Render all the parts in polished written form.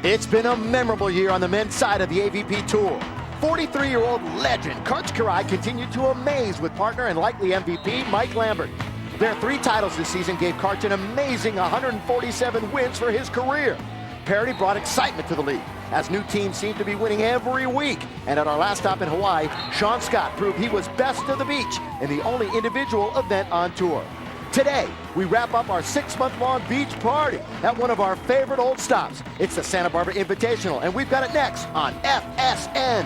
It's been a memorable year on the men's side of the AVP Tour. 43-year-old legend Karch Kiraly continued to amaze with partner and likely MVP Mike Lambert. Their 3 titles this season gave Karch an amazing 147 wins for his career. Parity brought excitement to the league, as new teams seem to be winning every week. And at our last stop in Hawaii, Sean Scott proved he was best of the beach in the only individual event on tour. Today, we wrap up our 6-month-long beach party at one of our favorite old stops. It's the Santa Barbara Invitational, and we've got it next on FSN.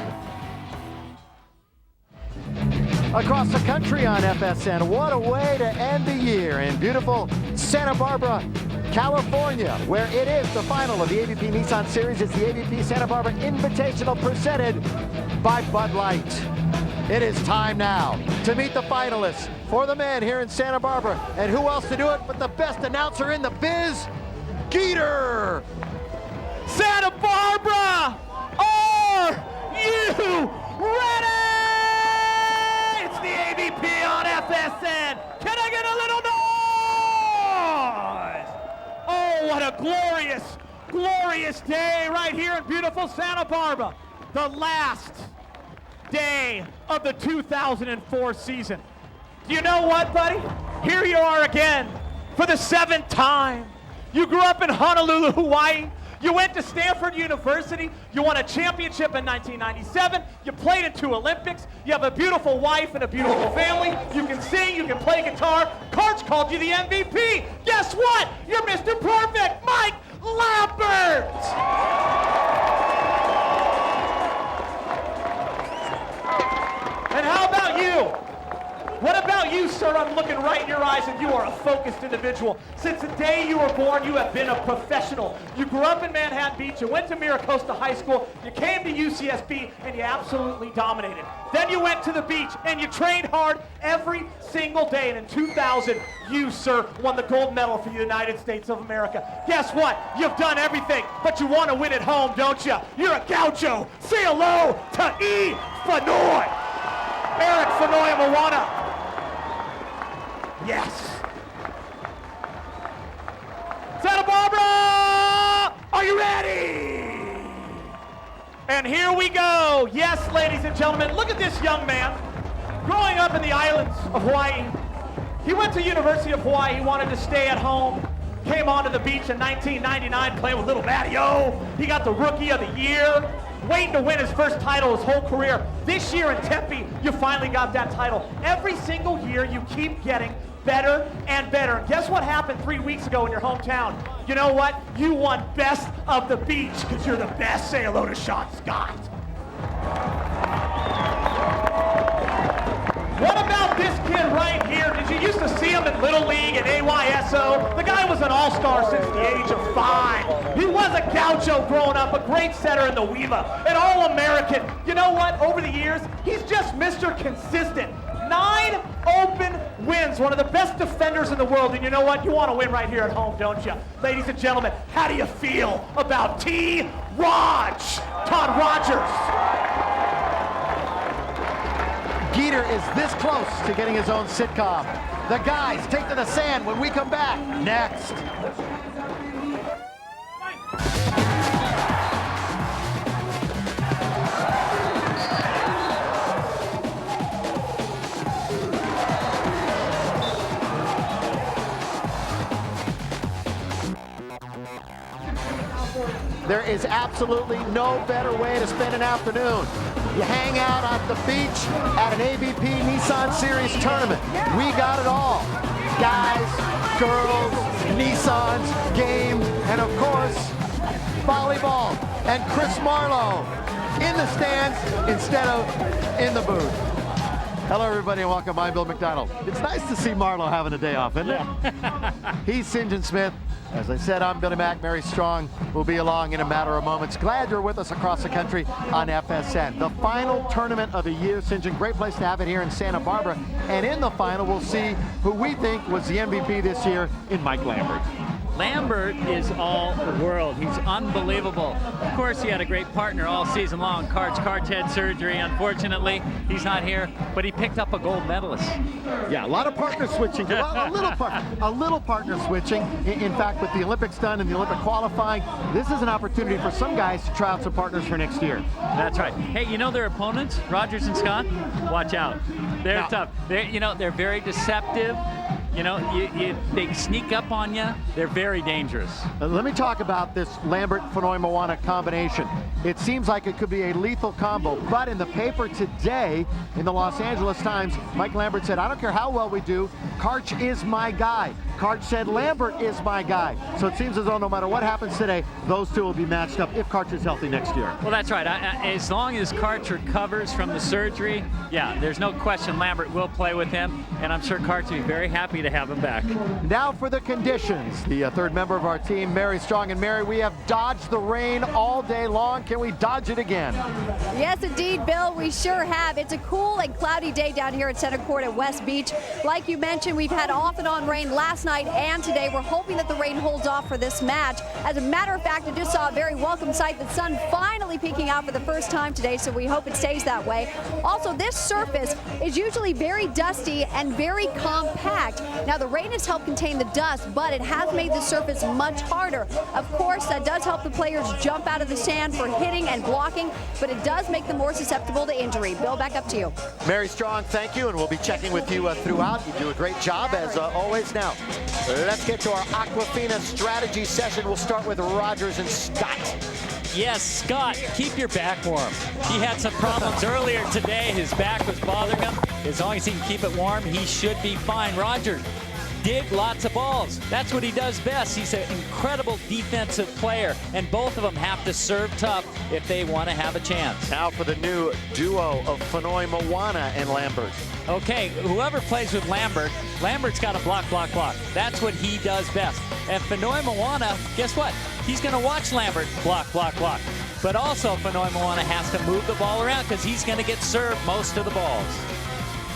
Across the country on FSN, what a way to end the year in beautiful Santa Barbara, California, where it is the final of the AVP Nissan Series. It's the AVP Santa Barbara Invitational presented by Bud Light. It is time now to meet the finalists for the men here in Santa Barbara. And who else to do it but the best announcer in the biz, Geeter! Santa Barbara, are you ready? It's the AVP on FSN. Can I get a little noise? Oh, what a glorious, glorious day right here in beautiful Santa Barbara. The last day of the 2004 season. Do you know what, buddy? Here you are again for the 7th time. You grew up in Honolulu, Hawaii. You went to Stanford University. You won a championship in 1997. You played in 2 Olympics. You have a beautiful wife and a beautiful family. You can sing, you can play guitar. Karch called you the MVP. Guess what? You're Mr. Perfect, Mike Lambert. And how about you? What about you, sir? I'm looking right in your eyes, and you are a focused individual. Since the day you were born, you have been a professional. You grew up in Manhattan Beach, you went to Miracosta High School, you came to UCSB, and you absolutely dominated. Then you went to the beach, and you trained hard every single day, and in 2000, you, sir, won the gold medal for the United States of America. Guess what? You've done everything, but you want to win at home, don't you? You're a gaucho. Say hello to E. Fonoimoana. Eric Fonoimoana. Yes. Santa Barbara, are you ready? And here we go. Yes, ladies and gentlemen, look at this young man. Growing up in the islands of Hawaii, he went to University of Hawaii. He wanted to stay at home. Came onto the beach in 1999 playing with little Matty-O. He got the Rookie of the Year. Waiting to win his first title his whole career. This year in Tempe, you finally got that title. Every single year, you keep getting better and better. And guess what happened 3 weeks ago in your hometown? You know what? You won Best of the Beach because you're the best. Say hello to Sean Scott. What about this kid right here? Did you used to see him in Little League and AYSO? The guy was an all-star since the age of 5. He was a gaucho growing up, a great setter in the Weeva, an All-American. You know what? Over the years, he's just Mr. Consistent. 9 open wins, one of the best defenders in the world. And you know what? You want to win right here at home, don't you? Ladies and gentlemen, how do you feel about T-Raj, Todd Rogers? Geeter is this close to getting his own sitcom. The guys take to the sand when we come back next. There is absolutely no better way to spend an afternoon. You hang out at the beach at an AVP Nissan Series tournament. We got it all. Guys, girls, Nissans, game, and of course, volleyball. And Chris Marlowe in the stands instead of in the booth. Hello, everybody, and welcome. I'm Bill McDonald. It's nice to see Marlowe having a day off, isn't it? He's St. John Smith. As I said, I'm Billy Mack. Mary Strong will be along in a matter of moments. Glad you're with us across the country on FSN. The final tournament of the year, St. John. Great place to have it here in Santa Barbara. And in the final, we'll see who we think was the MVP this year in Mike Lambert. Lambert is all world. He's unbelievable. Of course, he had a great partner all season long. Karch had surgery. Unfortunately, he's not here, but he picked up a gold medalist. Yeah, a lot of partner switching. A little partner switching. In fact, with the Olympics done and the Olympic qualifying, this is an opportunity for some guys to try out some partners for next year. That's right. Hey, you know their opponents, Rogers and Scott? Watch out. They're tough. They're very deceptive. They sneak up on you. They're very dangerous. Let me talk about this Lambert-Fonoimoana combination. It seems like it could be a lethal combo, but in the paper today, in the Los Angeles Times, Mike Lambert said, I don't care how well we do, Karch is my guy. Karch said Lambert is my guy. So it seems as though no matter what happens today, those two will be matched up if Karch is healthy next year. Well, that's right. As long as Karch recovers from the surgery, yeah, there's no question Lambert will play with him, and I'm sure Karch will be very happy to have him back. Now for the conditions. The third member of our team, Mary Strong. And Mary, we have dodged the rain all day long. Can we dodge it again? Yes, indeed, Bill, we sure have. It's a cool and cloudy day down here at Center Court at West Beach. Like you mentioned, we've had off and on rain last night and today. We're hoping that the rain holds off for this match. As a matter of fact, I just saw a very welcome sight, the sun finally peeking out for the first time today, so we hope it stays that way. Also, this surface is usually very dusty and very compact. Now, the rain has helped contain the dust, but it has made the surface much harder. Of course, that does help the players jump out of the sand for hitting and blocking, but it does make them more susceptible to injury. Bill, back up to you. Mary Strong, thank you, and we'll be checking with you throughout. You do a great job, as always. Now, let's get to our Aquafina strategy session. We'll start with Rogers and Scott. Yes, Scott, keep your back warm. He had some problems earlier today. His back was bothering him. As long as he can keep it warm, he should be fine. Rogers, dig lots of balls. That's what he does best. He's an incredible defensive player, and both of them have to serve tough if they want to have a chance. Now for the new duo of Fonoimoana and Lambert. Okay, whoever plays with Lambert, Lambert's got to block, block, block. That's what he does best. And Fonoimoana, guess what? He's going to watch Lambert block, block, block. But also Fonoimoana has to move the ball around because he's going to get served most of the balls.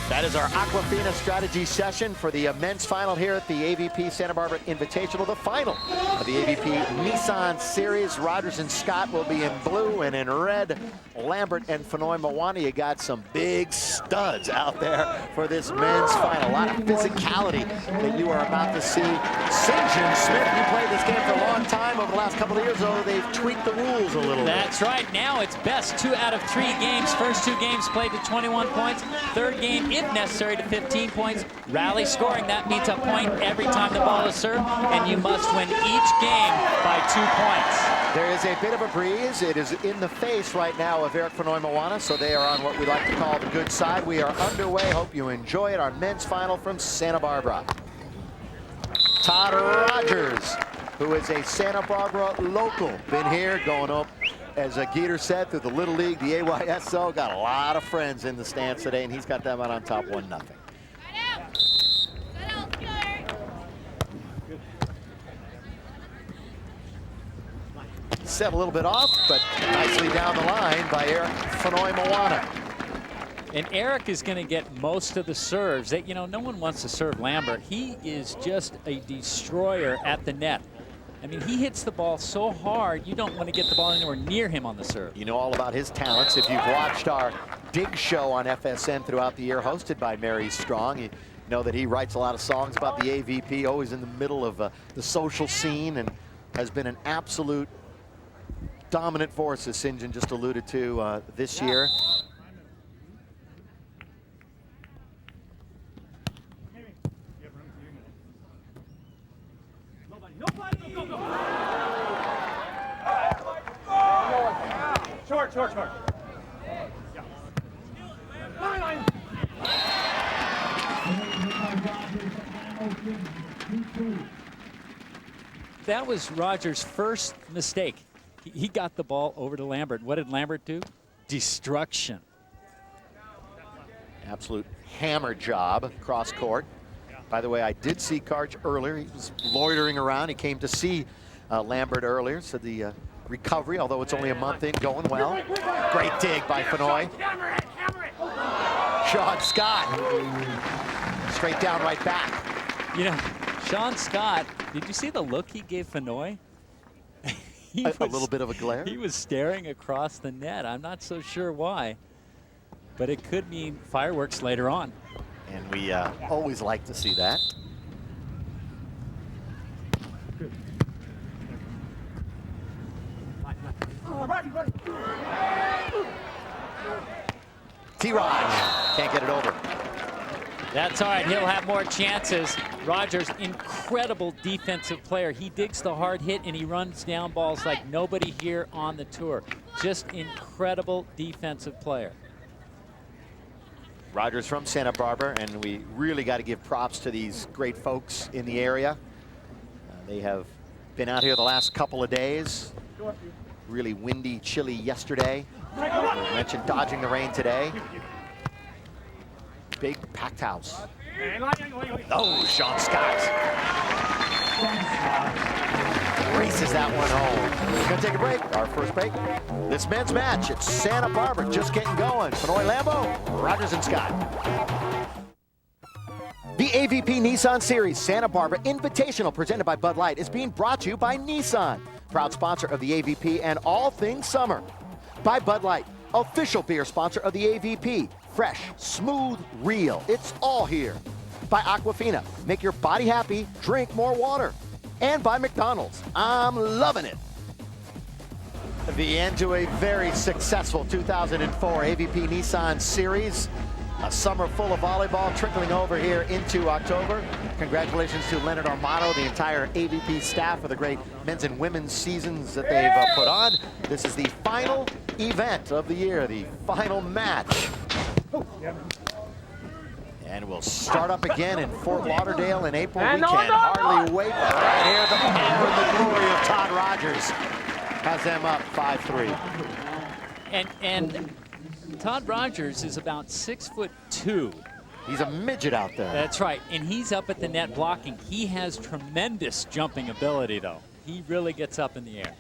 That is our Aquafina strategy session for the men's final here at the AVP Santa Barbara Invitational, the final of the AVP Nissan Series. Rogers and Scott will be in blue, and in red, Lambert and Fonoimoana. You got some big studs out there for this men's final. A lot of physicality that you are about to see. St. John Smith, you played this game for a long time. Over the last couple of years, though, they've tweaked the rules a little bit. That's right. Now it's best 2 out of 3 games. First 2 games played to 21 points. Third game, if necessary, to 15 points. Rally scoring, that means a point every time the ball is served, and you must win each game by 2 points. There is a bit of a breeze. It is in the face right now of Eric Fonoimoana, so they are on what we like to call the good side. We are underway. Hope you enjoy it. Our men's final from Santa Barbara. Todd Rogers, who is a Santa Barbara local, been here going up, as Geeter said, through the Little League, the AYSO. Got a lot of friends in the stands today, and he's got them out on top 1-0. Set a little bit off, but nicely down the line by Eric Fonoimoana. And Eric is going to get most of the serves. No one wants to serve Lambert. He is just a destroyer at the net. I mean, he hits the ball so hard, you don't want to get the ball anywhere near him on the serve. You know all about his talents if you've watched our Dig show on FSN throughout the year, hosted by Mary Strong. You know that he writes a lot of songs about the AVP, always in the middle of the social scene, and has been an absolute dominant force, as St. John just alluded to this year. Short. That was Rogers' first mistake. He got the ball over to Lambert. What did Lambert do? Destruction. Absolute hammer job cross court. By the way, I did see Karch earlier. He was loitering around. He came to see Lambert earlier, so the recovery, although it's only a month in, going well. Great dig by Fonoy. Sean Scott, straight down right back. Sean Scott Did you see the look he gave Fonoy? A little bit of a glare? He was staring across the net. I'm not so sure why, but it could mean fireworks later on. And we always like to see that. T-Rod can't get it over. That's all right. He'll have more chances. Rogers, incredible defensive player. He digs the hard hit and he runs down balls like nobody here on the tour. Just incredible defensive player. Rogers from Santa Barbara, and we really got to give props to these great folks in the area. They have been out here the last couple of days. Really windy, chilly yesterday. We mentioned dodging the rain today. Big packed house. Oh, Sean Scott races that one home. We're going to take a break, our first break. This men's match at Santa Barbara just getting going. Fonoy Lambo, Rogers and Scott. The AVP Nissan Series Santa Barbara Invitational presented by Bud Light is being brought to you by Nissan, proud sponsor of the AVP and all things summer. By Bud Light, official beer sponsor of the AVP. Fresh, smooth, real. It's all here. By Aquafina, make your body happy, drink more water. And by McDonald's, I'm loving it. The end to a very successful 2004 AVP Nissan Series. A summer full of volleyball trickling over here into October. Congratulations to Leonard Armato, the entire AVP staff for the great men's and women's seasons that they've put on. This is the final event of the year, the final match. And we'll start up again in Fort Lauderdale in April. We can hardly wait. Right here, the power and the glory of Todd Rogers has them up 5-3. And Todd Rogers is about 6'2". He's a midget out there. That's right, and he's up at the net blocking. He has tremendous jumping ability, though. He really gets up in the air.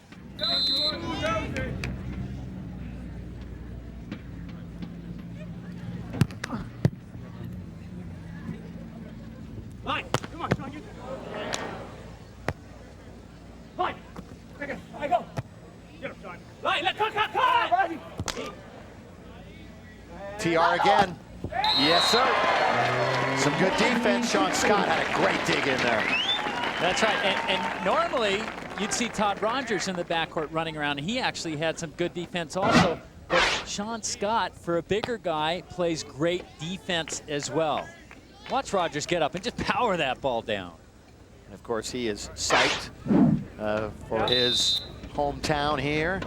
Line, come on, Sean, you. Line, okay, I go. Get him, Sean. Line, let cut. TR again. Yes, sir. Some good defense. Sean Scott had a great dig in there. That's right, and normally you'd see Todd Rogers in the backcourt running around. He actually had some good defense also, but Sean Scott, for a bigger guy, plays great defense as well. Watch Rogers get up and just power that ball down. And of course, he is psyched for his hometown here.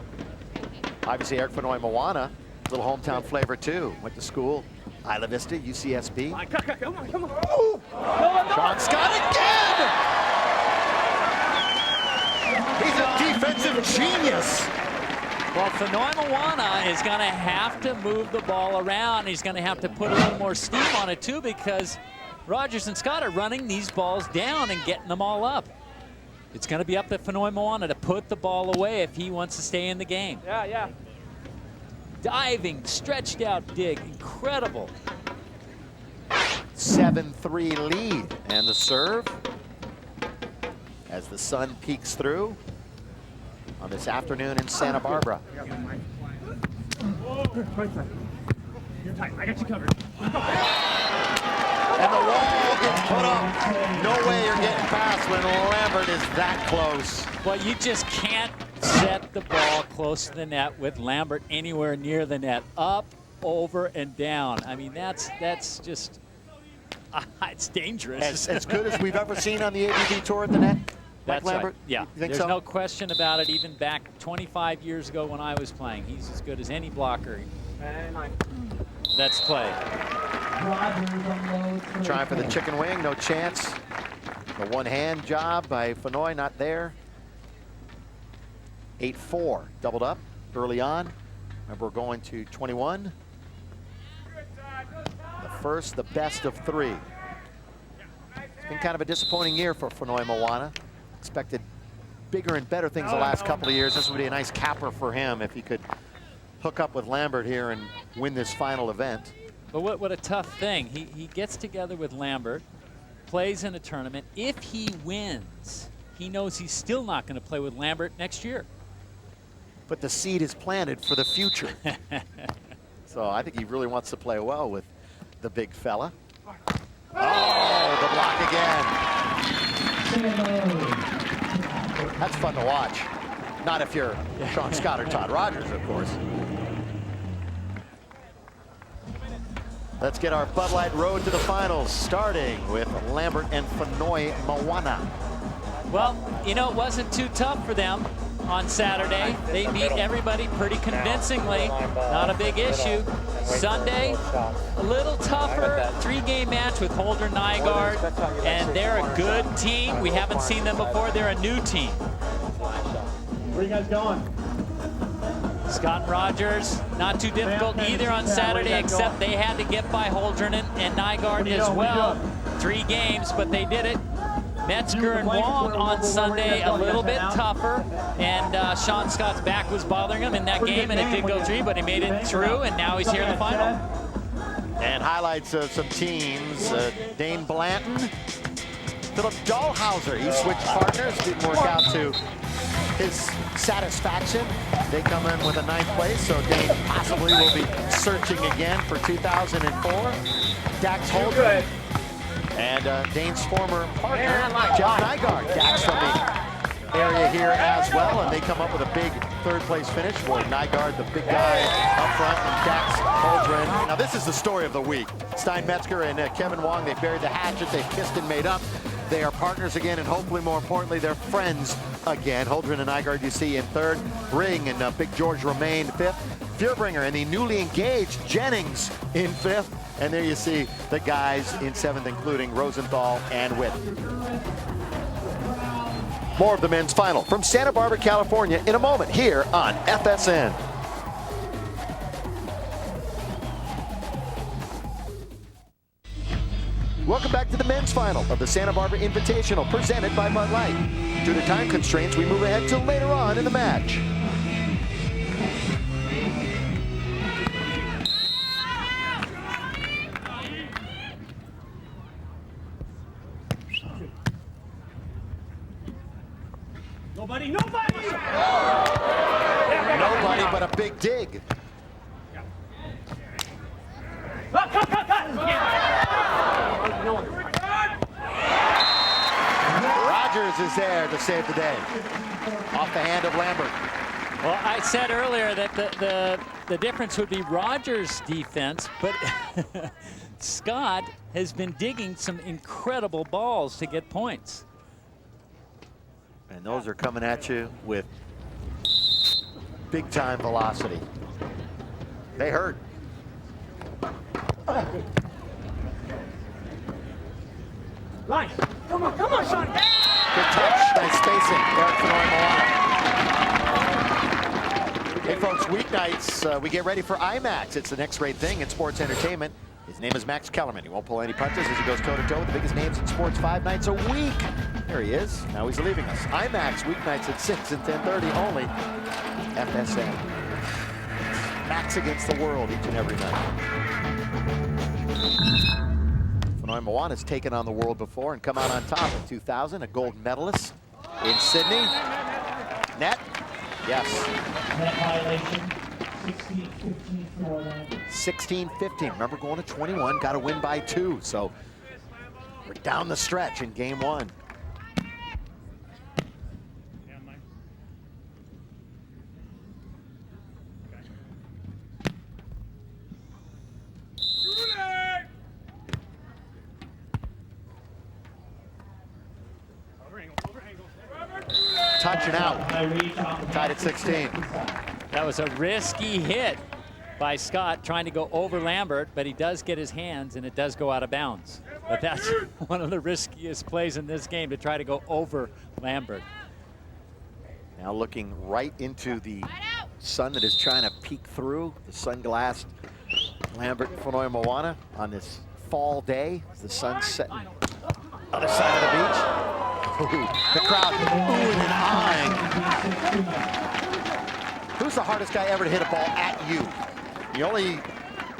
Obviously, Eric Fonoimoana, little hometown flavor too. Went to school, Isla Vista, UCSB. Come on. Oh. Sean Scott again! He's a defensive genius. Well, Fonoimoana is going to have to move the ball around. He's going to have to put a little more steam on it, too, because Rogers and Scott are running these balls down and getting them all up. It's going to be up to Fonoimoana to put the ball away if he wants to stay in the game. Yeah. Diving, stretched out dig, incredible. 7-3 lead. And the serve as the sun peeks through on this afternoon in Santa Barbara. You're tight. I got you covered. And the wall gets put up. No way you're getting past when Lambert is that close. Well, you just can't set the ball close to the net with Lambert anywhere near the net. Up, over, and down. I mean, that's just, it's dangerous. As good as we've ever seen on the AVP Tour at the net? That's Lambert? right. Yeah, You think there's so? no question about it. Even back 25 years ago when I was playing, he's as good as any blocker. That's play. Trying for the chicken wing, no chance. The one-hand job by Fonoy, not there. 8-4, doubled up early on. Remember, we're going to 21. The first, the best of three. It's been kind of a disappointing year for Fonoimoana. Expected bigger and better things the last couple of years. This would be a nice capper for him if he could hook up with Lambert here and win this final event. But what a tough thing. He gets together with Lambert. plays in a tournament. If he wins, he knows he's still not going to play with Lambert next year. But the seed is planted for the future. So I think he really wants to play well with the big fella. Oh, the block again. That's fun to watch. Not if you're Sean Scott or Todd Rogers, of course. Let's get our Bud Light road to the finals, starting with Lambert and Fonoimoana. Well, you know, it wasn't too tough for them on Saturday. They beat everybody pretty convincingly. Not a big issue. Sunday, a little tougher. 3-game match with Holdren Nygaard, and they're a good team. We haven't seen them before. They're a new team. Where are you guys going? Scott and Rogers, not too difficult either on Saturday, except they had to get by Holdren and Nygaard as well. 3 games, but they did it. Metzger and Wong on Sunday, a little bit tougher, and Sean Scott's back was bothering him in that game, and it did go 3, but he made it through, and now he's here in the final. And highlights of some teams, Dane Blanton, Philip Dahlhauser, he switched partners, didn't work out to his satisfaction. They come in with a 9th place, so Dane possibly will be searching again for 2004. Dax Holdren and Dane's former partner, Jeff Nygaard. Dax from the area here as well, and they come up with a big 3rd place finish for Nygaard, the big guy up front, and Dax Holdren. Now this is the story of the week. Stein Metzger and Kevin Wong, they buried the hatchet, they kissed and made up. They are partners again, and hopefully, more importantly, they're friends again. Holdren and Nygaard, you see, in 3rd. Ring and Big George Romain 5th. Fierbringer and the newly engaged Jennings in 5th. And there you see the guys in 7th, including Rosenthal and Witt. More of the men's final from Santa Barbara, California in a moment here on FSN. Welcome back to the men's final of the Santa Barbara Invitational, presented by Bud Light. Due to time constraints, we move ahead to later on in the match. Nobody! Nobody but a big dig. Rogers is there to save the day. Off the hand of Lambert. Well, I said earlier that the difference would be Rogers' defense, but Scott has been digging some incredible balls to get points. And those are coming at you with big-time velocity. They hurt. Nice. Come on, Sean. Good touch, nice spacing. Eric Fonoimoana. Hey folks, weeknights, we get ready for IMAX. It's the next great thing in sports entertainment. His name is Max Kellerman. He won't pull any punches as he goes toe-to-toe with the biggest names in sports 5 nights a week. There he is. Now he's leaving us. IMAX, weeknights at 6 and 10:30 only. FSN. Max against the world each and every night. Fonoimoana has taken on the world before and come out on top in 2000, a gold medalist in Sydney. Net? Yes. Net violation, 16-15 for them. 16-15. Remember, going to 21, got to win by 2. So we're down the stretch in game 1. Touch and out. Tied at 16. That was a risky hit by Scott trying to go over Lambert, but he does get his hands and it does go out of bounds. But that's one of the riskiest plays in this game, to try to go over Lambert. Now looking right into the sun that is trying to peek through the sun-glassed Lambert and Fonoimoana on this fall day. The sun's setting other side of the beach. Ooh, the crowd oohing and eyeing. Who's the hardest guy ever to hit a ball at you? You only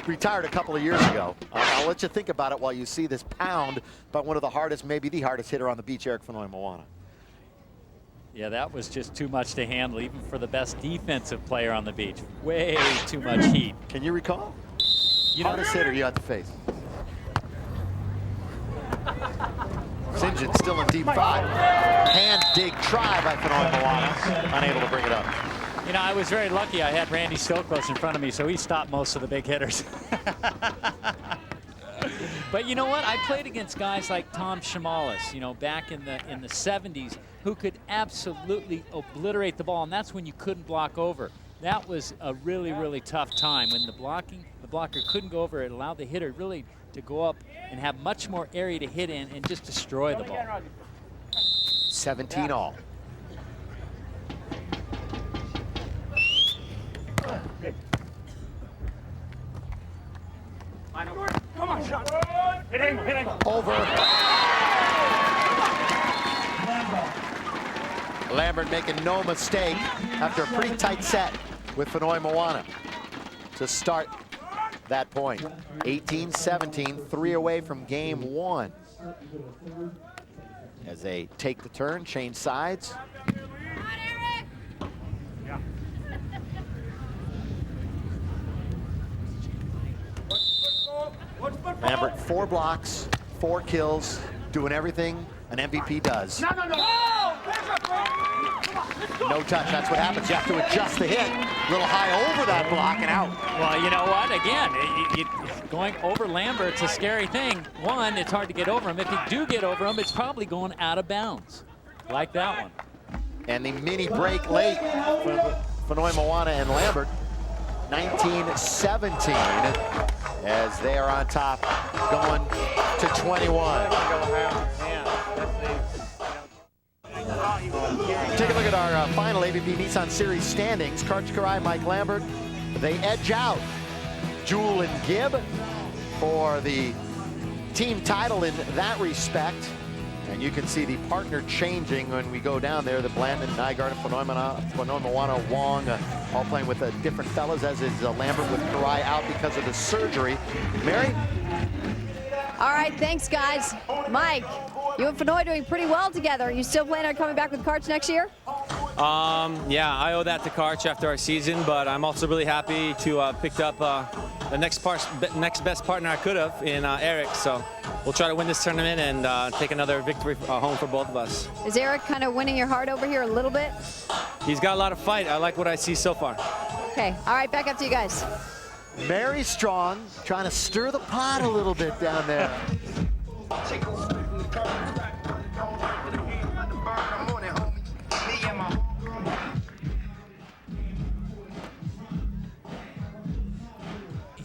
retired a couple of years ago. I'll let you think about it while you see this pound by one of the hardest, maybe the hardest hitter on the beach, Eric Fonoimoana. Yeah, that was just too much to handle, even for the best defensive player on the beach. Way too much heat. Can you recall? You know, Hardest hitter you had to face? St. John's still in deep 5. Hand dig try by Fonoimoana, unable to bring it up. you know, I was very lucky. I had Randy so close in front of me, so he stopped most of the big hitters. But you know what? I played against guys like Tom Shamalis, you know, back in the 70s, who could absolutely obliterate the ball, and that's when you couldn't block over. That was a really, really tough time when the blocker couldn't go over. It allowed the hitter really to go up and have much more area to hit in and just destroy the ball. 17 all. Come on, shot. Hit angle, hit angle. Over. Lambert making no mistake after a pretty tight set with Fonoimoana to start that point. 18-17, 3 away from game 1. As they take the turn, change sides. Lambert, 4 blocks, 4 kills, doing everything an MVP does. No touch, that's what happens. You have to adjust the hit. A little high over that block and out. Well, you know what? Again, going over Lambert's a scary thing. One, it's hard to get over him. If you do get over him, it's probably going out of bounds. Like that one. And the mini break late for Fonoimoana and Lambert. 19-17 as they are on top, going to 21. Take a look at our final AVP Nissan Series standings. Karch Karai, Mike Lambert, they edge out Jewel and Gibb for the team title in that respect. And you can see the partner changing when we go down there. The Blandon, Nygaard, Fonoimoana, Wong, all playing with different fellas, as is Lambert with Karai out because of the surgery. Mary? All right, thanks, guys. Mike, you and Fonoy doing pretty well together. Are you still planning on coming back with Karch next year? Yeah, I owe that to Karch after our season, but I'm also really happy to picked up the next best partner I could have in Eric. So we'll try to win this tournament and take another victory home for both of us. Is Eric kind of winning your heart over here a little bit? He's got a lot of fight. I like what I see so far. Okay, all right, back up to you guys. Mary Strong trying to stir the pot a little bit down there.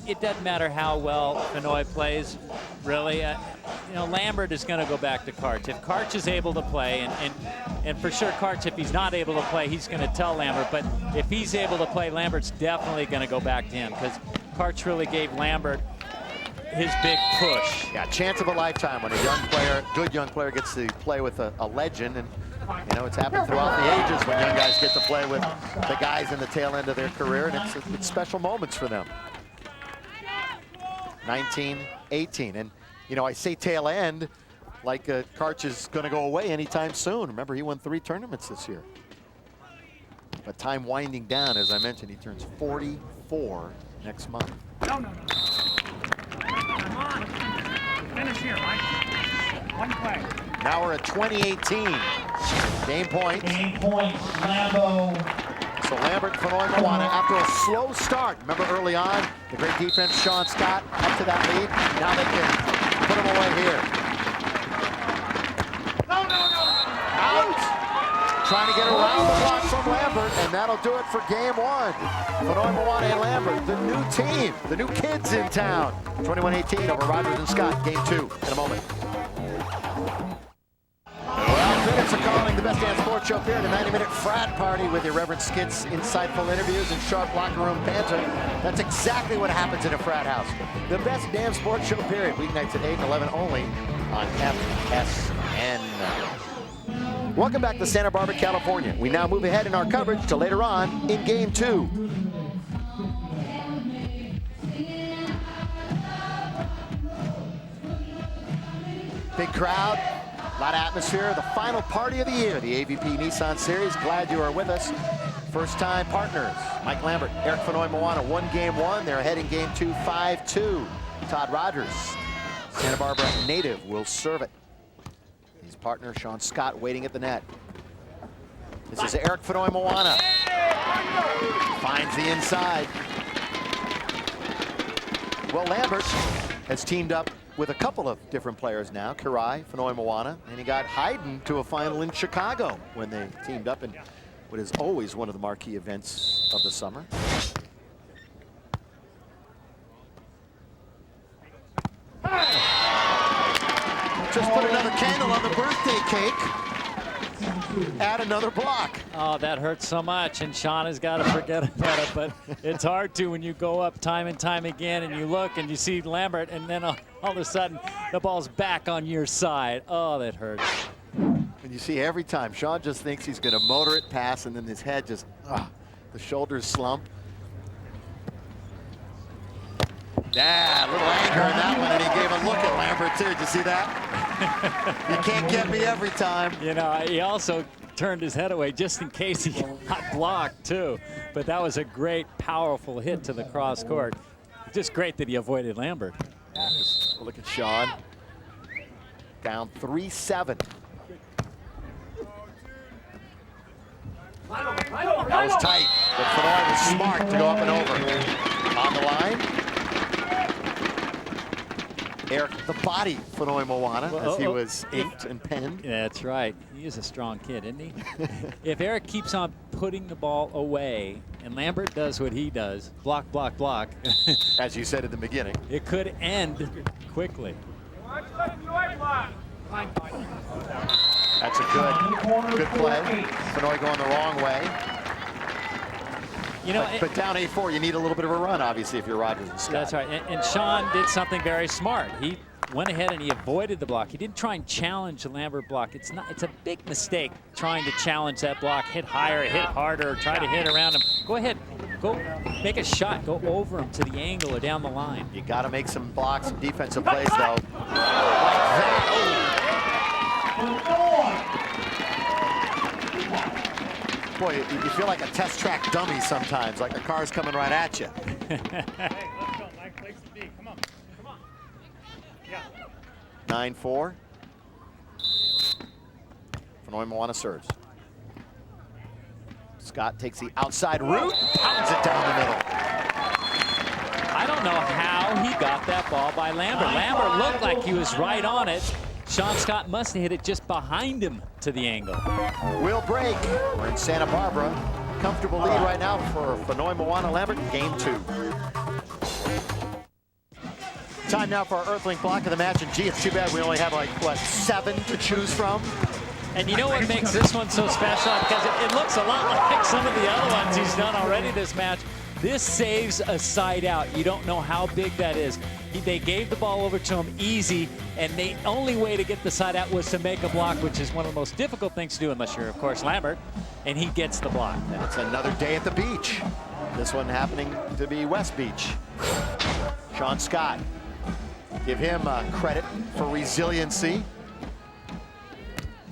It doesn't matter how well Fonoy plays, really. You know, Lambert is going to go back to Karch. If Karch is able to play, and for sure Karch, if he's not able to play, he's going to tell Lambert. But if he's able to play, Lambert's definitely going to go back to him, because Karch really gave Lambert his big push. Yeah, chance of a lifetime when a young player, good young player, gets to play with a legend. And you know, it's happened throughout the ages when young guys get to play with the guys in the tail end of their career, and it's special moments for them. 19-18, and you know, I say tail end like Karch is going to go away anytime soon. Remember, he won 3 tournaments this year. But time winding down, as I mentioned, he turns 44 next month. No. Come on. Finish here, Mike. One play. Now we're at 2018. Game point. Game point, Lambo. So Lambert, Fonoimoana, after a slow start. Remember early on, the great defense, Sean Scott, up to that lead. Now they can put him away here. No. Out! Trying to get around the block from Lambert, and that'll do it for game 1. Fonoimoana and Lambert, the new team, the new kids in town. 21-18 over Rogers and Scott, game 2 in a moment. Well, critics are calling the best damn sports show period a 90-minute frat party with irreverent skits, insightful interviews, and sharp locker room banter. That's exactly what happens in a frat house. The best damn sports show period, weeknights at 8 and 11 only on FSN. Welcome back to Santa Barbara, California. We now move ahead in our coverage to later on in game 2. Big crowd, a lot of atmosphere. The final party of the year, the AVP Nissan Series. Glad you are with us. First-time partners, Mike Lambert, Eric Fonoimoana, won game one. They're ahead in game two, 5-2. Todd Rogers, Santa Barbara native, will serve it. His partner, Sean Scott, waiting at the net. This is Eric Fonoimoana. Finds the inside. Well, Lambert has teamed up with a couple of different players now, Kirai, Fonoimoana, and he got Hayden to a final in Chicago when they teamed up in what is always one of the marquee events of the summer. Just put another candle on the birthday cake. Add another block. Oh, that hurts so much, and Sean has got to forget about it, but it's hard to when you go up time and time again and you look and you see Lambert, and then all of a sudden the ball's back on your side. Oh, that hurts. And you see every time, Sean just thinks he's going to motor it past, and then his head just, the shoulders slump. Yeah, a little anger in that one, and he gave a look at Lambert too. Did you see that? You can't get me every time. You know, he also turned his head away just in case he got blocked too. But that was a great, powerful hit to the cross court. Just great that he avoided Lambert. Yes. Look at Sean. Down 3-7. That was tight, but Fonoy was smart to go up and over. On the line, Eric the Body Fonoimoana, as he was inked and penned. Yeah, that's right. He is a strong kid, isn't he? If Eric keeps on putting the ball away and Lambert does what he does, block, block, block. As you said at the beginning. It could end quickly. That's a good play. Fonoy going the wrong way. You know, but down 8-4, you need a little bit of a run, obviously, if you're Rogers and Scott. That's right. And Sean did something very smart. He went ahead and he avoided the block. He didn't try and challenge the Lambert block. It's a big mistake trying to challenge that block. Hit higher, hit harder, try to hit around him. Go ahead, go make a shot, go over him to the angle or down the line. You got to make some blocks, some defensive plays, though. Like that. Boy, you feel like a test track dummy sometimes, like a car's coming right at you. 9-4. Fonoimoana serves. Scott takes the outside route, pounds it down the middle. I don't know how he got that ball by Lambert. Lambert looked like he was right on it. Sean Scott must have hit it just behind him to the angle. Will break. We're in Santa Barbara. Comfortable lead right now for Fonoimoana Lambert in game two. Time now for our Earthlink block of the match. And gee, it's too bad we only have like, what, 7 to choose from? And you know what makes this one so special? Because it looks a lot like some of the other ones he's done already this match. This saves a side out. You don't know how big that is. They gave the ball over to him easy, and the only way to get the side out was to make a block, which is one of the most difficult things to do unless you're, of course, Lambert, and he gets the block. And it's another day at the beach. This one happening to be West Beach. Sean Scott. Give him credit for resiliency.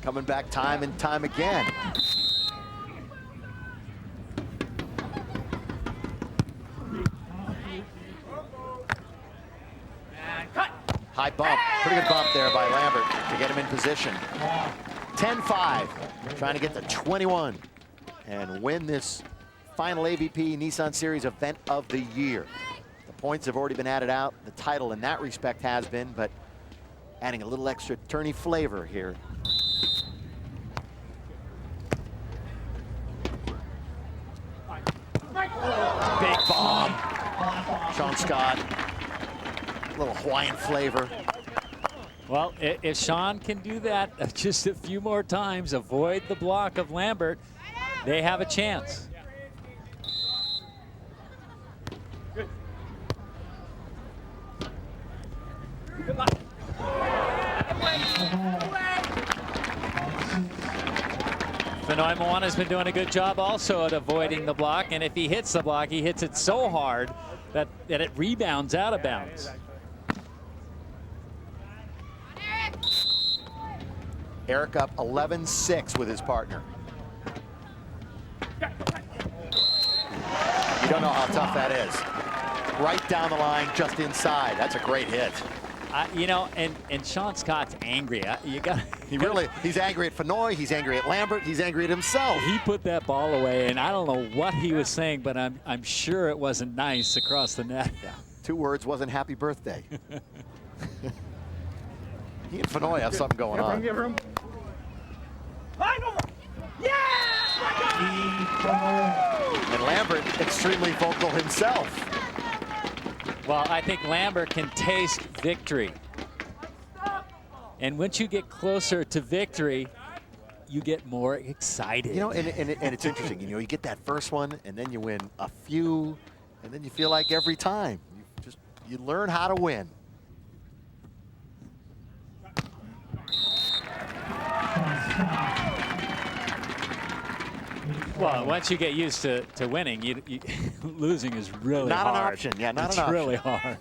Coming back time and time again. High bump, pretty good bump there by Lambert to get him in position. 10-5, trying to get to 21 and win this final AVP Nissan Series event of the year. The points have already been added out. The title in that respect has been, but adding a little extra tourney flavor here. Big bomb. Sean Scott. A little Hawaiian flavor. Well, if Sean can do that just a few more times, avoid the block of Lambert, they have a chance. Good luck. Fonoimoana's been doing a good job also at avoiding the block, and if he hits the block, he hits it so hard that it rebounds out of bounds. Eric up 11-6 with his partner. You don't know how tough that is. Right down the line, just inside. That's a great hit. You know, and Sean Scott's angry. He's angry at Fonoy, he's angry at Lambert, he's angry at himself. He put that ball away, and I don't know what he was saying, but I'm sure it wasn't nice across the net. Yeah, 2 words, wasn't happy birthday. He and Fonoy have something going on. Give him. And Lambert, extremely vocal himself. Well, I think Lambert can taste victory. And once you get closer to victory, you get more excited. You know, and it's interesting. You know, you get that first one, and then you win a few, and then you feel like every time. You learn how to win. Well, once you get used to winning, losing is really not hard. An option. Yeah, not it's an option. Really hard.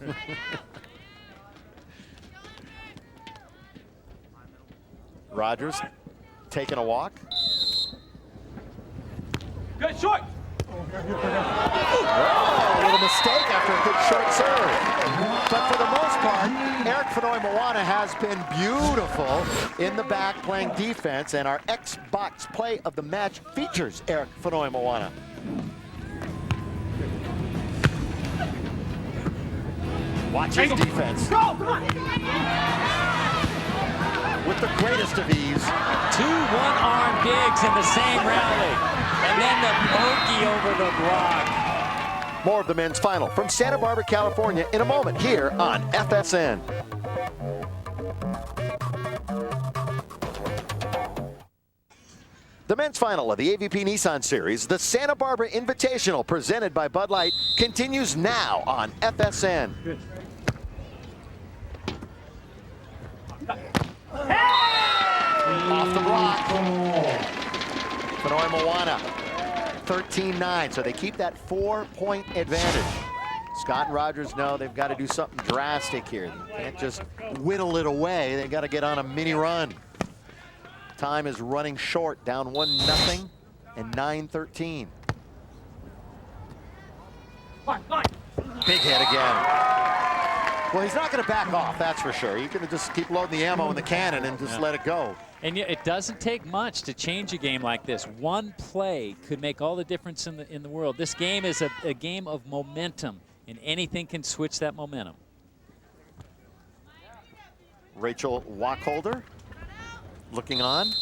Rogers taking a walk. Good short. Oh, a little mistake after a good short serve. But for the most part, Eric Fonoimoana has been beautiful in the back playing defense, and our Xbox play of the match features Eric Fonoimoana. Watch his defense. Go, come on. With the greatest of ease. 2 one-arm gigs in the same rally. And then the pokey over the block. More of the men's final from Santa Barbara, California in a moment here on FSN. The men's final of the AVP Nissan Series, the Santa Barbara Invitational presented by Bud Light, continues now on FSN. Good. Off the block. Fonoimoana, 13-9, so they keep that 4-point advantage. Scott and Rogers know they've got to do something drastic here. They can't just whittle it away. They've got to get on a mini run. Time is running short, down 1-0 and 9-13. Big hit again. Well, he's not going to back off, that's for sure. He's going to just keep loading the ammo in the cannon and just let it go. And it doesn't take much to change a game like this. One play could make all the difference in the world. This game is a game of momentum, and anything can switch that momentum. Rachel Wacholder looking on.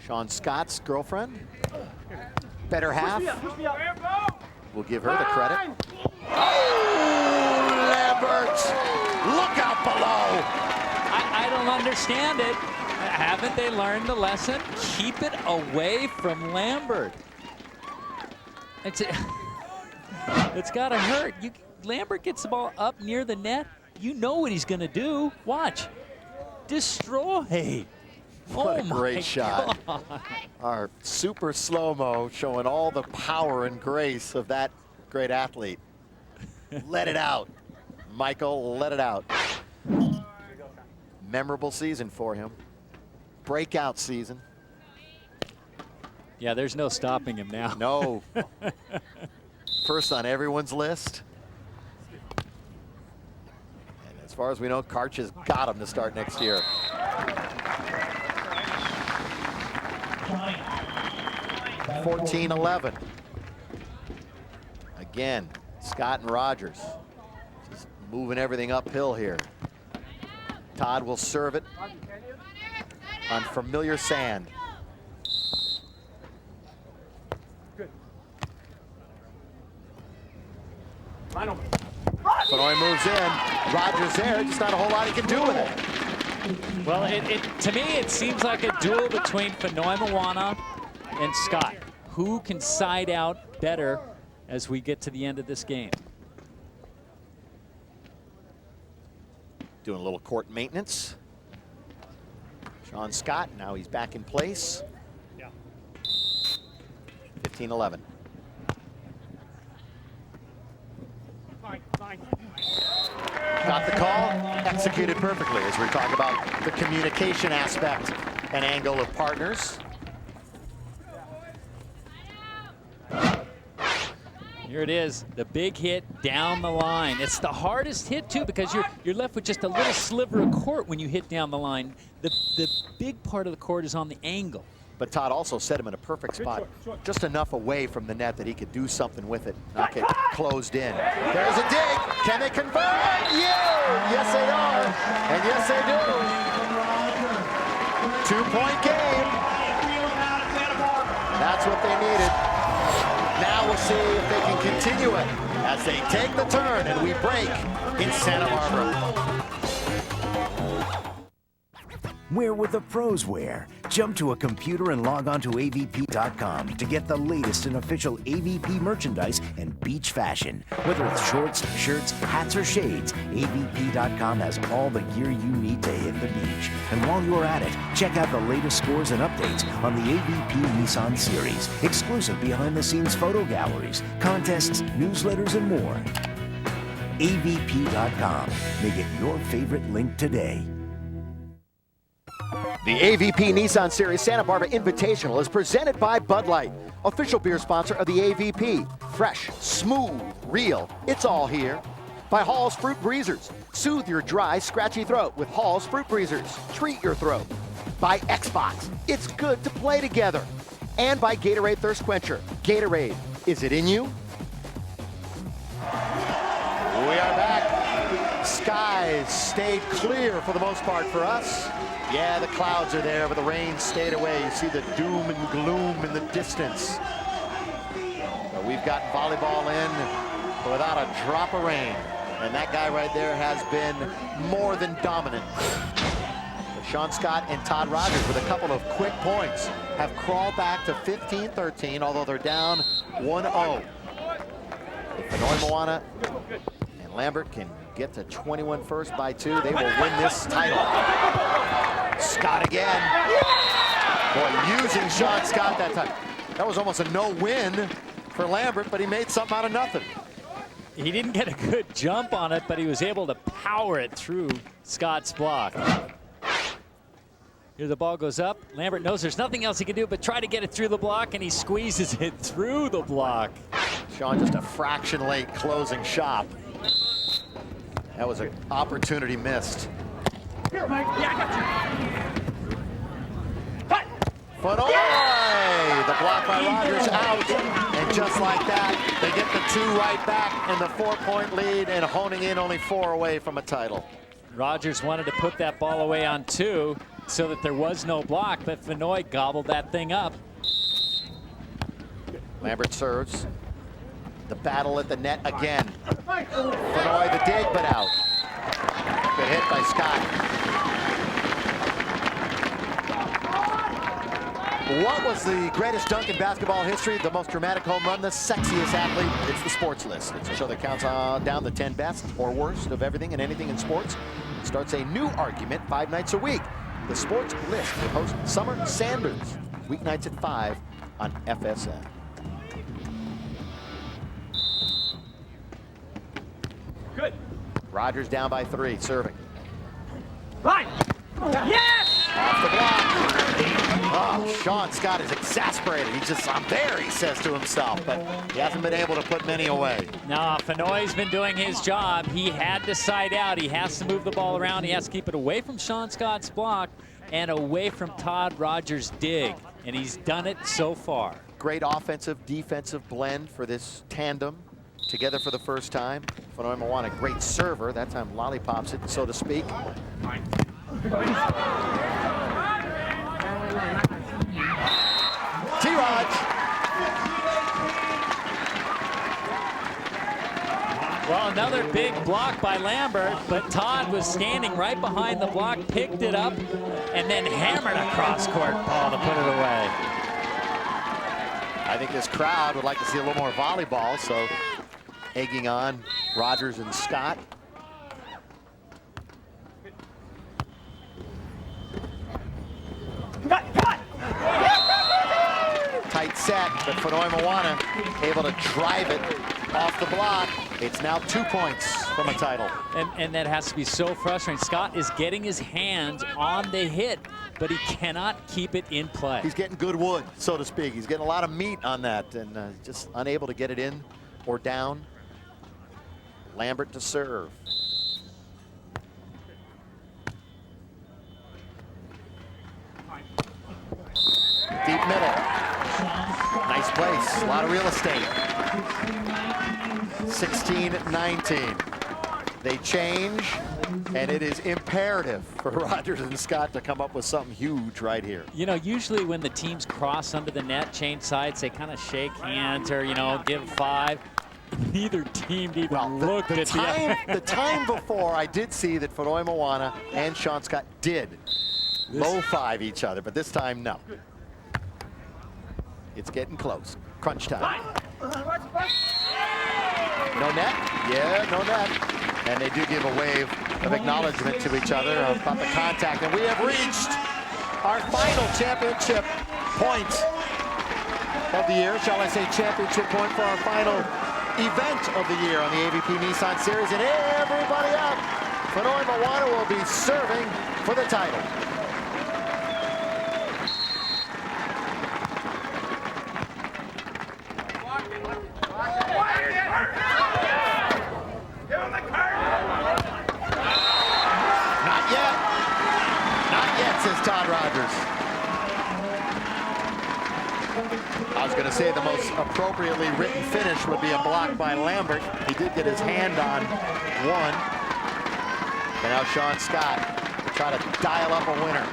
Sean Scott's girlfriend. Better half. We'll give her the credit. Oh, Lambert! Look out below! I don't understand it. Haven't they learned the lesson? Keep it away from Lambert. It's got to hurt. Lambert gets the ball up near the net. You know what he's going to do. Watch. Destroy. What a great shot. Our super slow-mo showing all the power and grace of that great athlete. Let it out. Michael, let it out. Memorable season for him. Breakout season. Yeah, there's no stopping him now. No. First on everyone's list. And as far as we know, Karch has got him to start next year. 14-11. Again, Scott and Rogers just moving everything uphill here. Todd will serve it on familiar sand. Fonoy moves in. Rogers there, just not a whole lot he can do with it. Well, to me, it seems like a duel between Fonoimoana and Scott. Who can side out better as we get to the end of this game? Doing a little court maintenance. Sean Scott, now he's back in place. 15-11. Got the call, executed perfectly as we talk about the communication aspect and angle of partners. Here it is, the big hit down the line. It's the hardest hit too because you're left with just a little sliver of court when you hit down the line. The big part of the court is on the angle. But Todd also set him in a perfect spot, just enough away from the net that he could do something with it, not get closed in. There's a dig. Can they convert? Yeah! Yes, they are. And yes, they do. 2-point game. That's what they needed. Now we'll see if they can continue it as they take the turn and we break in Santa Barbara. Wear what the pros wear. Jump to a computer and log on to AVP.com to get the latest in official AVP merchandise and beach fashion. Whether it's shorts, shirts, hats, or shades, AVP.com has all the gear you need to hit the beach. And while you're at it, check out the latest scores and updates on the AVP Nissan Series, exclusive behind-the-scenes photo galleries, contests, newsletters, and more. AVP.com. Make it your favorite link today. The AVP Nissan Series Santa Barbara Invitational is presented by Bud Light, official beer sponsor of the AVP. Fresh, smooth, real, it's all here. By Hall's Fruit Breezers. Soothe your dry, scratchy throat with Hall's Fruit Breezers. Treat your throat. By Xbox. It's good to play together. And by Gatorade Thirst Quencher. Gatorade, is it in you? We are back. Skies stayed clear for the most part for us. Yeah, the clouds are there, but the rain stayed away. You see the doom and gloom in the distance. But we've got volleyball in without a drop of rain. And that guy right there has been more than dominant. But Sean Scott and Todd Rogers with a couple of quick points have crawled back to 15-13, although they're down 1-0. If Fonoimoana and Lambert can get to 21 first by 2, they will win this title. Scott again. Boy, using Sean Scott that time. That was almost a no-win for Lambert, but he made something out of nothing. He didn't get a good jump on it, but he was able to power it through Scott's block. Here the ball goes up. Lambert knows there's nothing else he can do but try to get it through the block, and he squeezes it through the block. Sean just a fraction late closing shot. That was an opportunity missed. Here, Mike. Yeah, I got you. Fonoy! The block by Rogers out. And just like that, they get the 2 right back and the 4-point lead and honing in only 4 away from a title. Rogers wanted to put that ball away on 2 so that there was no block, but Fonoy gobbled that thing up. Lambert serves. The battle at the net again. Fonoy the dig, but out. Good hit by Scott. What was the greatest dunk in basketball history? The most dramatic home run, the sexiest athlete? It's the sports list. It's a show that counts down the 10 best or worst of everything and anything in sports. It starts a new argument 5 nights a week. The sports list with host Summer Sanders. Weeknights at 5 on FSN. Good. Rogers down by 3, serving. Right. Yes! Off the block. Oh, Sean Scott is exasperated. He's just, I'm there, he says to himself, but he hasn't been able to put many away. No, Fonoy's been doing his job. He had to side out. He has to move the ball around. He has to keep it away from Sean Scott's block and away from Todd Rogers' dig, and he's done it so far. Great offensive, defensive blend for this tandem. Together for the first time. Fonoimoana, great server. That time lollipops it, so to speak. T-Rod. Well, another big block by Lambert, but Todd was standing right behind the block, picked it up, and then hammered a cross-court ball to put it away. I think this crowd would like to see a little more volleyball, so egging on Rogers and Scott. Tight set, but Fonoimoana able to drive it off the block. It's now 2 points from a title. And that has to be so frustrating. Scott is getting his hands on the hit, but he cannot keep it in play. He's getting good wood, so to speak. He's getting a lot of meat on that and just unable to get it in or down. Lambert to serve. Deep middle. Nice place. A lot of real estate. 16-19. They change, and it is imperative for Rogers and Scott to come up with something huge right here. You know, usually when the teams cross under the net, change sides, they kind of shake hands or, you know, give 5. Neither team even looked at the time before, I did see that Fonoimoana and Sean Scott did low 5 each other, but this time, no. It's getting close. Crunch time. No net? Yeah, no net. And they do give a wave of acknowledgement to each other about the contact. And we have reached our final championship point of the year. Shall I say championship point for our final event of the year on the AVP Nissan Series. And everybody up. Fonoimoana will be serving for the title. I was going to say the most appropriately written finish would be a block by Lambert. He did get his hand on one. And now Sean Scott will try to dial up a winner.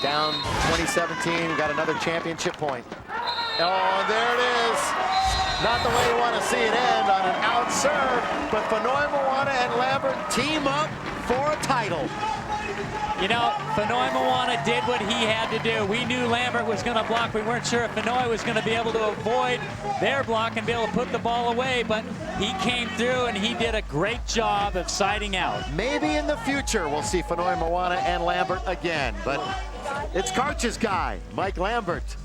Down 2017, we got another championship point. Oh, there it is. Not the way you want to see it end on an out serve, but Fonoimoana and Lambert team up for a title. You know, Fonoimoana did what he had to do. We knew Lambert was going to block. We weren't sure if Fonoy was going to be able to avoid their block and be able to put the ball away, but he came through and he did a great job of siding out. Maybe in the future we'll see Fonoimoana and Lambert again, but it's Karch's guy, Mike Lambert,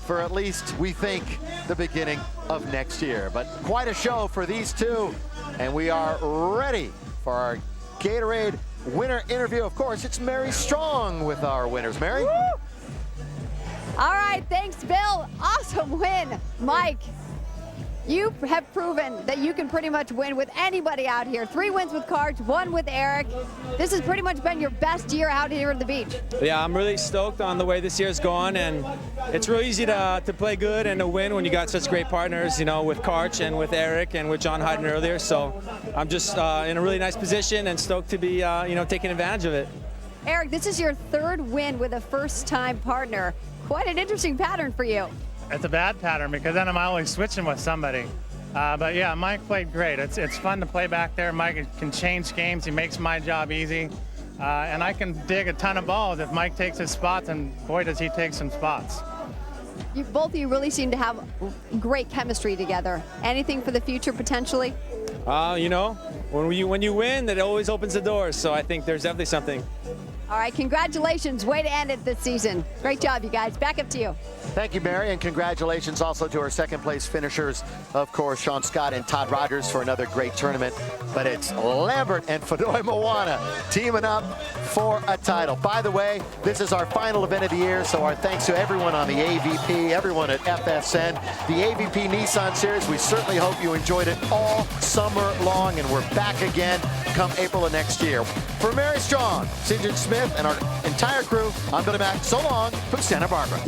for at least, we think, the beginning of next year. But quite a show for these two, and we are ready for our Gatorade winner interview. Of course, it's Mary Strong with our winners. Mary? Woo! All right, thanks, Bill. Awesome win. Mike, you have proven that you can pretty much win with anybody out here. 3 wins with Karch, 1 with Eric. This has pretty much been your best year out here at the beach. Yeah, I'm really stoked on the way this year's gone, and it's real easy to play good and to win when you got such great partners, you know, with Karch and with Eric and with John Hyden earlier. So I'm just in a really nice position and stoked to be, you know, taking advantage of it. Eric, this is your 3rd win with a first-time partner. Quite an interesting pattern for you. It's a bad pattern because then I'm always switching with somebody. But yeah, Mike played great. It's fun to play back there. Mike can change games. He makes my job easy. And I can dig a ton of balls if Mike takes his spots, and boy, does he take some spots. Both of you really seem to have great chemistry together. Anything for the future potentially? You know, when you win, that always opens the doors. So I think there's definitely something. All right, congratulations. Way to end it this season. Great job, you guys. Back up to you. Thank you, Mary, and congratulations also to our 2nd place finishers, of course, Sean Scott and Todd Rogers for another great tournament. But it's Lambert and Fonoimoana teaming up for a title. By the way, this is our final event of the year, so our thanks to everyone on the AVP, everyone at FSN, the AVP Nissan Series. We certainly hope you enjoyed it all summer long, and we're back again come April of next year. For Mary Strong, St. Smith, and our entire crew, I'm Billy Mack. So long from Santa Barbara.